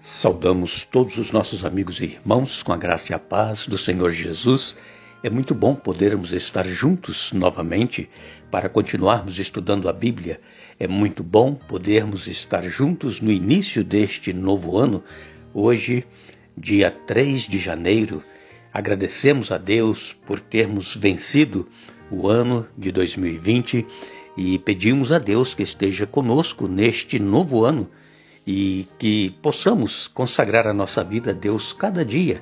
Saudamos todos os nossos amigos e irmãos com a graça e a paz do Senhor Jesus. É muito bom podermos estar juntos novamente para continuarmos estudando a Bíblia. É muito bom podermos estar juntos no início deste novo ano, hoje, dia 3 de janeiro. Agradecemos a Deus por termos vencido o ano de 2020 e pedimos a Deus que esteja conosco neste novo ano e que possamos consagrar a nossa vida a Deus cada dia,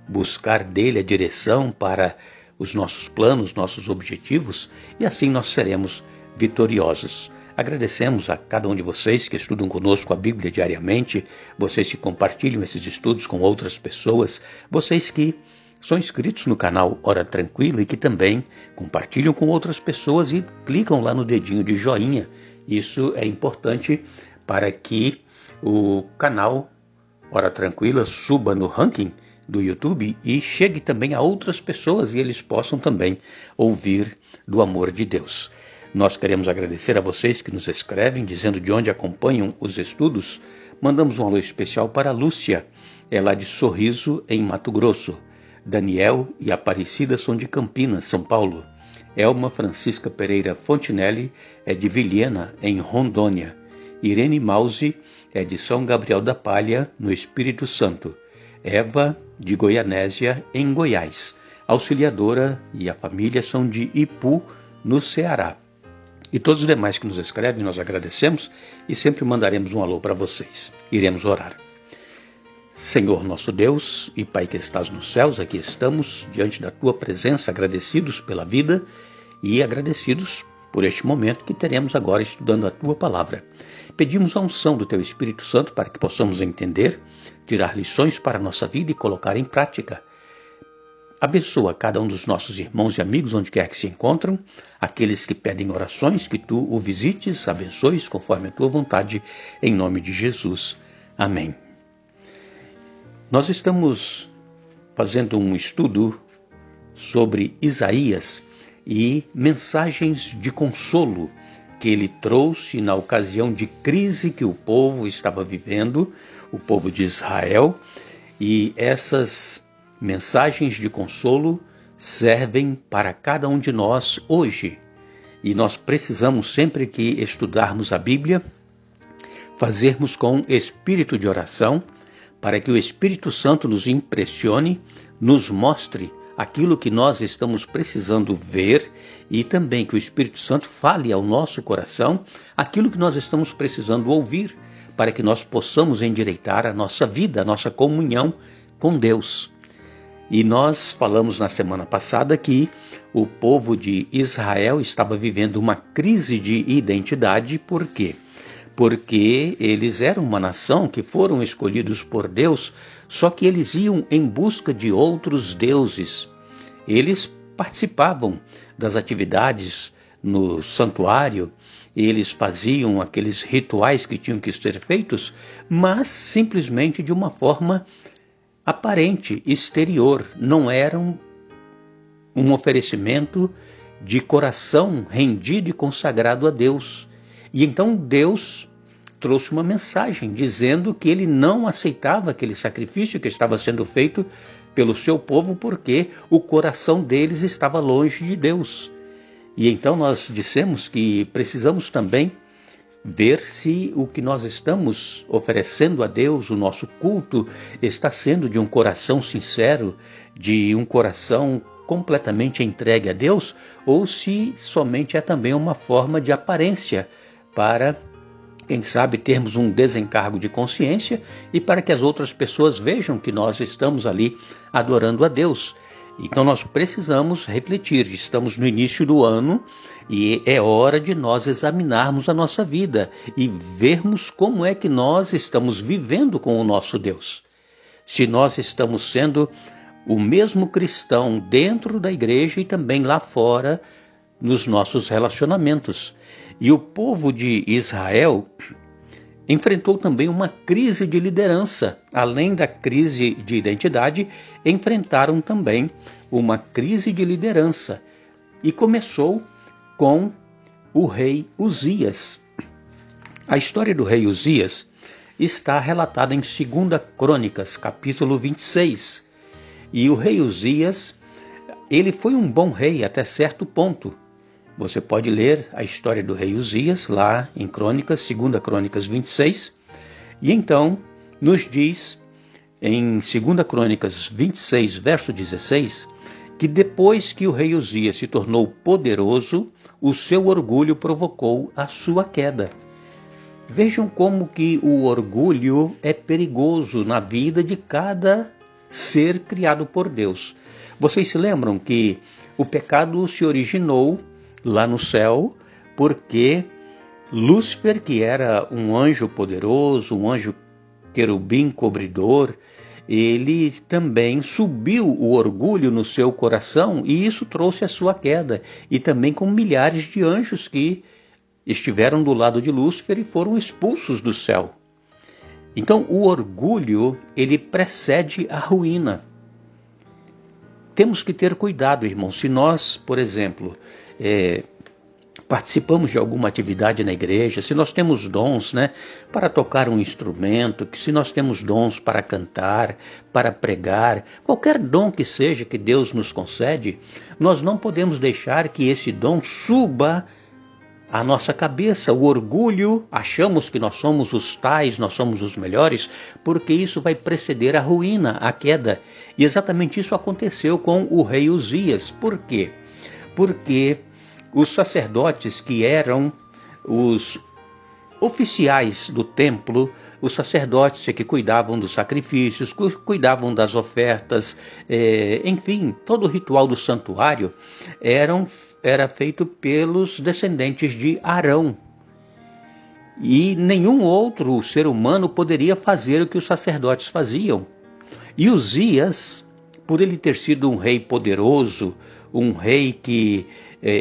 buscar dele a direção para os nossos planos, nossos objetivos, e assim nós seremos vitoriosos. Agradecemos a cada um de vocês que estudam conosco a Bíblia diariamente, vocês que compartilham esses estudos com outras pessoas, vocês que são inscritos no canal Hora Tranquila e que também compartilham com outras pessoas e clicam lá no dedinho de joinha. Isso é importante para que o canal Hora Tranquila suba no ranking do YouTube e chegue também a outras pessoas e eles possam também ouvir do amor de Deus. Nós queremos agradecer a vocês que nos escrevem, dizendo de onde acompanham os estudos. Mandamos um alô especial para a Lúcia, é lá de Sorriso, em Mato Grosso. Daniel e Aparecida são de Campinas, São Paulo. Elma Francisca Pereira Fontinelli é de Vilhena, em Rondônia. Irene Mause é de São Gabriel da Palha, no Espírito Santo. Eva, de Goianésia, em Goiás. Auxiliadora e a família são de Ipu, no Ceará. E todos os demais que nos escrevem, nós agradecemos e sempre mandaremos um alô para vocês. Iremos orar. Senhor nosso Deus e Pai que estás nos céus, aqui estamos diante da Tua presença, agradecidos pela vida e agradecidos por este momento que teremos agora estudando a Tua Palavra. Pedimos a unção do Teu Espírito Santo para que possamos entender, tirar lições para a nossa vida e colocar em prática. Abençoa cada um dos nossos irmãos e amigos onde quer que se encontram, aqueles que pedem orações, que Tu o visites, abençoes conforme a Tua vontade, em nome de Jesus. Amém. Nós estamos fazendo um estudo sobre Isaías e mensagens de consolo que ele trouxe na ocasião de crise que o povo estava vivendo, o povo de Israel, e essas mensagens de consolo servem para cada um de nós hoje. E nós precisamos sempre que estudarmos a Bíblia, fazermos com espírito de oração, para que o Espírito Santo nos impressione, nos mostre aquilo que nós estamos precisando ver e também que o Espírito Santo fale ao nosso coração aquilo que nós estamos precisando ouvir, para que nós possamos endireitar a nossa vida, a nossa comunhão com Deus. E nós falamos na semana passada que o povo de Israel estava vivendo uma crise de identidade. Por quê? Porque eles eram uma nação que foram escolhidos por Deus, só que eles iam em busca de outros deuses. Eles participavam das atividades no santuário, eles faziam aqueles rituais que tinham que ser feitos, mas simplesmente de uma forma aparente, exterior. Não eram um oferecimento de coração rendido e consagrado a Deus. E então Deus trouxe uma mensagem dizendo que ele não aceitava aquele sacrifício que estava sendo feito pelo seu povo porque o coração deles estava longe de Deus. E então nós dissemos que precisamos também ver se o que nós estamos oferecendo a Deus, o nosso culto, está sendo de um coração sincero, de um coração completamente entregue a Deus, ou se somente é também uma forma de aparência para, quem sabe, termos um desencargo de consciência e para que as outras pessoas vejam que nós estamos ali adorando a Deus. Então nós precisamos refletir, estamos no início do ano e é hora de nós examinarmos a nossa vida e vermos como é que nós estamos vivendo com o nosso Deus. Se nós estamos sendo o mesmo cristão dentro da igreja e também lá fora nos nossos relacionamentos. E o povo de Israel enfrentou também uma crise de liderança. Além da crise de identidade, enfrentaram também uma crise de liderança. E começou com o rei Uzias. A história do rei Uzias está relatada em 2 Crônicas, capítulo 26. E o rei Uzias, ele foi um bom rei até certo ponto. Você pode ler a história do rei Uzias lá em Crônicas, 2 Crônicas 26. E então nos diz em 2 Crônicas 26, verso 16, que depois que o rei Uzias se tornou poderoso, o seu orgulho provocou a sua queda. Vejam como que o orgulho é perigoso na vida de cada ser criado por Deus. Vocês se lembram que o pecado se originou lá no céu porque Lúcifer, que era um anjo poderoso, um anjo querubim cobridor, ele também subiu o orgulho no seu coração e isso trouxe a sua queda. E também com milhares de anjos que estiveram do lado de Lúcifer e foram expulsos do céu. Então o orgulho, ele precede a ruína. Temos que ter cuidado, irmãos. Se nós, por exemplo, participamos de alguma atividade na igreja, se nós temos dons, para tocar um instrumento, se nós temos dons para cantar, para pregar, qualquer dom que seja que Deus nos concede, nós não podemos deixar que esse dom suba a nossa cabeça. O orgulho, achamos que nós somos os tais, nós somos os melhores, porque isso vai preceder a ruína, a queda. E exatamente isso aconteceu com o rei Uzias. Por quê? Porque os sacerdotes que eram os oficiais do templo, os sacerdotes que cuidavam dos sacrifícios, cuidavam das ofertas, enfim, todo o ritual do santuário era feito pelos descendentes de Arão. E nenhum outro ser humano poderia fazer o que os sacerdotes faziam. E Uzias, por ele ter sido um rei poderoso, um rei que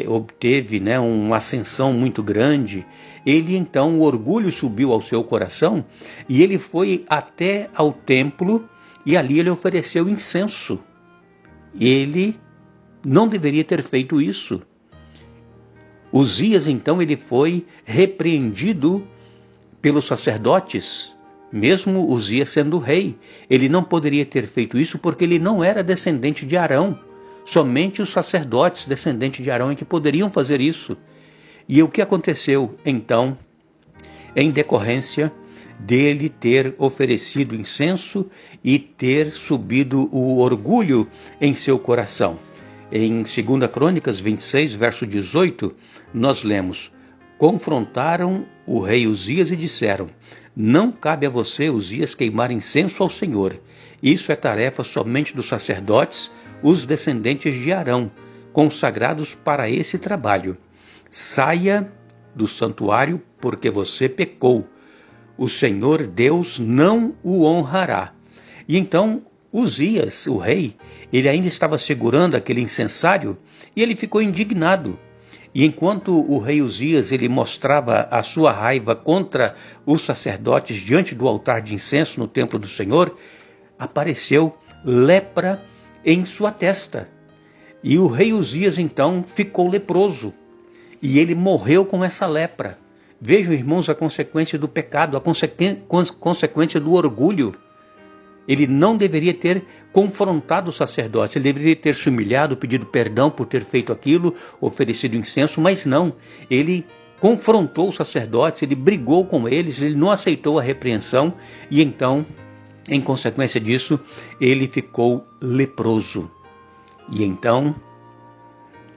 obteve uma ascensão muito grande, ele então, o orgulho subiu ao seu coração e ele foi até ao templo e ali ele ofereceu incenso. Ele não deveria ter feito isso. Uzias então ele foi repreendido pelos sacerdotes, mesmo Uzias sendo rei. Ele não poderia ter feito isso porque ele não era descendente de Arão. Somente os sacerdotes descendentes de Arão é que poderiam fazer isso. E o que aconteceu então, em decorrência dele ter oferecido incenso e ter subido o orgulho em seu coração? Em 2 Crônicas 26, verso 18, nós lemos: confrontaram o rei Uzias e disseram: não cabe a você, Uzias, queimar incenso ao Senhor. Isso é tarefa somente dos sacerdotes, os descendentes de Arão, consagrados para esse trabalho. Saia do santuário, porque você pecou. O Senhor Deus não o honrará. E então Uzias, o rei, ele ainda estava segurando aquele incensário e ele ficou indignado. E enquanto o rei Uzias ele mostrava a sua raiva contra os sacerdotes diante do altar de incenso no templo do Senhor, apareceu lepra em sua testa. E o rei Uzias então ficou leproso e ele morreu com essa lepra. Vejam, irmãos, a consequência do pecado, a consequência do orgulho. Ele não deveria ter confrontado os sacerdotes, ele deveria ter se humilhado, pedido perdão por ter feito aquilo, oferecido incenso, mas não. Ele confrontou os sacerdotes, ele brigou com eles, ele não aceitou a repreensão e então, em consequência disso, ele ficou leproso. E então,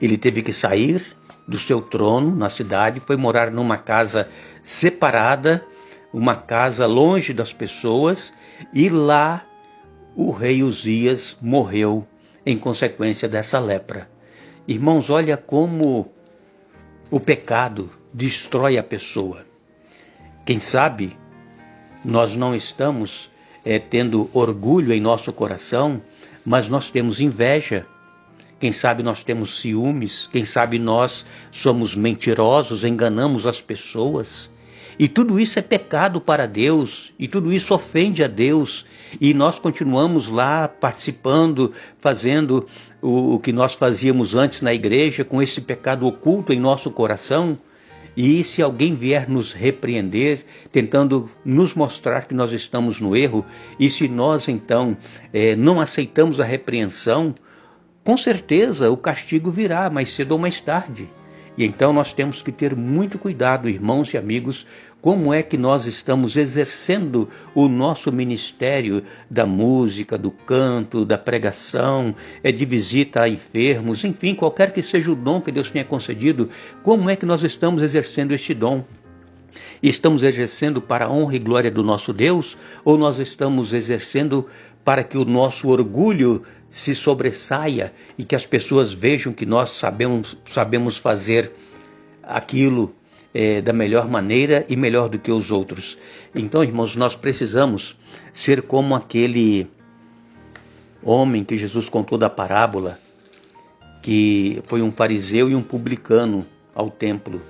ele teve que sair do seu trono na cidade, foi morar numa casa separada, uma casa longe das pessoas, e lá o rei Uzias morreu em consequência dessa lepra. Irmãos, olha como o pecado destrói a pessoa. Quem sabe nós não estamos tendo orgulho em nosso coração, mas nós temos inveja. Quem sabe nós temos ciúmes, quem sabe nós somos mentirosos, enganamos as pessoas. E tudo isso é pecado para Deus, e tudo isso ofende a Deus, e nós continuamos lá participando, fazendo o que nós fazíamos antes na igreja, com esse pecado oculto em nosso coração. E se alguém vier nos repreender, tentando nos mostrar que nós estamos no erro, e se nós então não aceitamos a repreensão, com certeza o castigo virá mais cedo ou mais tarde. E então nós temos que ter muito cuidado, irmãos e amigos, como é que nós estamos exercendo o nosso ministério da música, do canto, da pregação, de visita a enfermos, enfim, qualquer que seja o dom que Deus tenha concedido, como é que nós estamos exercendo este dom? Estamos exercendo para a honra e glória do nosso Deus, ou nós estamos exercendo para que o nosso orgulho se sobressaia e que as pessoas vejam que nós sabemos fazer aquilo da melhor maneira e melhor do que os outros? Então, irmãos, nós precisamos ser como aquele homem que Jesus contou da parábola, que foi um fariseu e um publicano ao templo.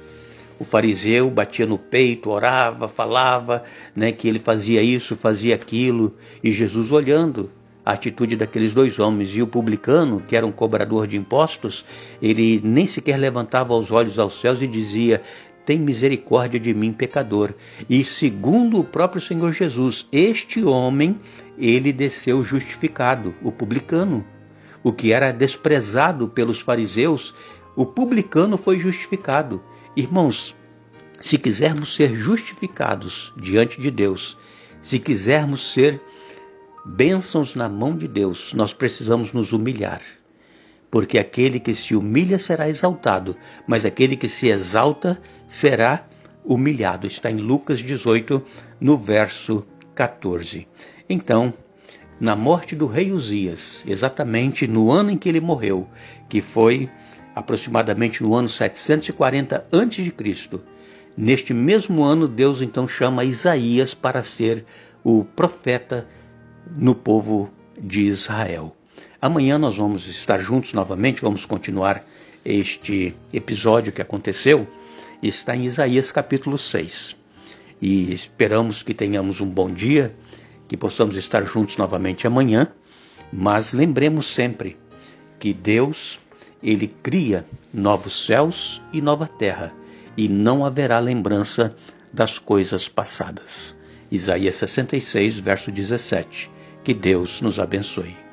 O fariseu batia no peito, orava, falava, que ele fazia isso, fazia aquilo, e Jesus olhando a atitude daqueles dois homens. E o publicano, que era um cobrador de impostos, ele nem sequer levantava os olhos aos céus e dizia: tem misericórdia de mim, pecador. E segundo o próprio Senhor Jesus, este homem, ele desceu justificado, o publicano. O que era desprezado pelos fariseus, o publicano foi justificado. Irmãos, se quisermos ser justificados diante de Deus, se quisermos ser bênçãos na mão de Deus, nós precisamos nos humilhar. Porque aquele que se humilha será exaltado, mas aquele que se exalta será humilhado. Está em Lucas 18, no verso 14. Então, na morte do rei Uzias, exatamente no ano em que ele morreu, que foi aproximadamente no ano 740 a.C., neste mesmo ano, Deus então chama Isaías para ser o profeta no povo de Israel. Amanhã nós vamos estar juntos novamente, vamos continuar este episódio que aconteceu. Está em Isaías capítulo 6. E esperamos que tenhamos um bom dia, que possamos estar juntos novamente amanhã, mas lembremos sempre que Deus, Ele cria novos céus e nova terra, e não haverá lembrança das coisas passadas. Isaías 66, verso 17. Que Deus nos abençoe.